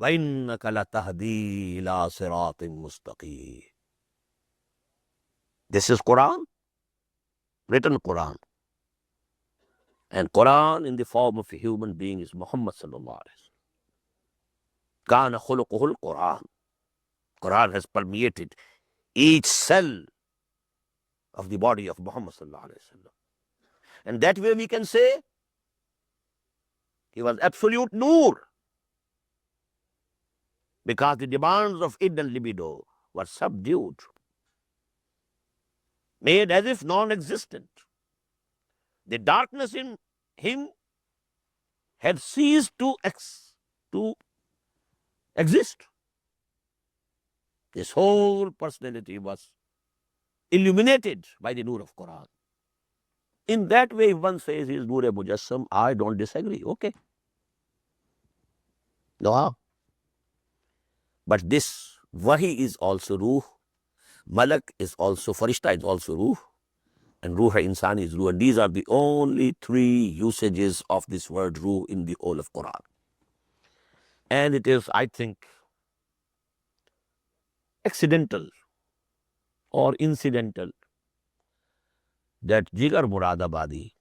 وَإِنَّكَ لَتَهْدِي إِلَىٰ صِرَاطٍ مُسْتَقِيمٍ. This is Quran, written Quran. And Quran in the form of a human being is Muhammad sallallahu alaihi wasallam. كَانَ خُلُقُهُ الْقُرْآنِ. Quran has permeated each cell of the body of Muhammad sallallahu alaihi wasallam. And that way we can say he was absolute nur, because the demands of id and libido were subdued, made as if non-existent. The darkness in him had ceased to exist. His whole personality was illuminated by the nur of Quran. In that way, if one says he is Nur Mujassam, I don't disagree. Okay. No. But this Wahi is also Ruh, Malak is also, Farishta is also Ruh, and Ruh Insani is Ruh. And these are the only three usages of this word Ruh in the whole of Quran. And it is, I think, accidental or incidental that Jigar Muradabadi,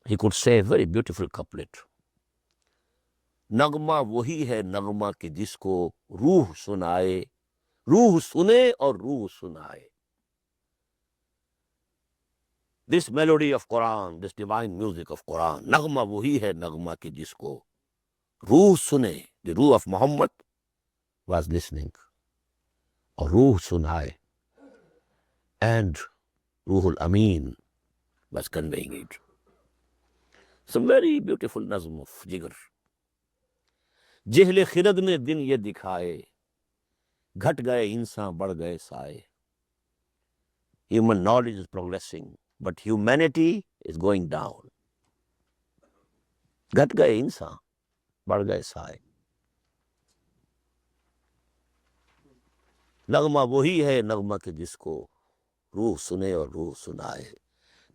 he could say a very beautiful couplet. नगमा वही है नगमा के जिसको रूह सुनाए, रूह सुने और रूह सुनाए. This melody of Quran, this divine music of Quran, नगमा वही है नगमा के जिसको रूह सुने, the ruh of Muhammad was listening, or रूह सुनाए, and Ruhul Amin was conveying it. Some very beautiful nazm of Jigar. जिहले खिरद ने दिन ये दिखाए, घट गए इंसान बढ़ गए साए. Human knowledge is progressing, but humanity is going down. घट गए इंसान बढ़ गए साए. नगमा वही है नगमा के जिसको रूह सुने और रूह सुनाए.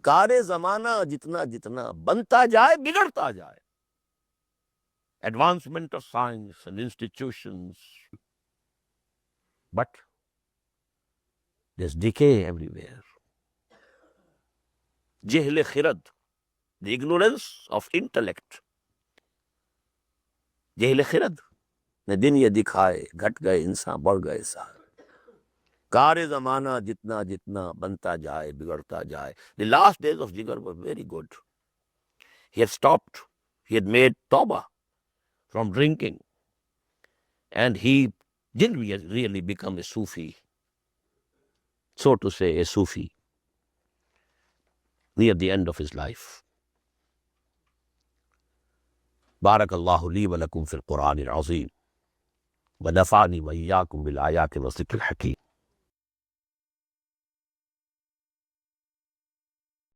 कारे जमाना जितना जितना बनता जाए बिगड़ता जाए. Advancement of science and institutions, but there's decay everywhere. Jihle khirad, the ignorance of intellect. Jihle khirad, ne din ye dikhaye, ghat gaye insan, बढ़ गए सार. Kare zamana jitna jitna banta jaye, bigadta jaye. The last days of Jigar were very good. He had stopped. He had made tawbah from drinking, and he didn't really become a Sufi, so to say, a Sufi, near the end of his life. Barakallahu li wa lakum fil Quran al-Azim, wa nafa'ani wa iyyakum bil ayati wa dhikril hakim.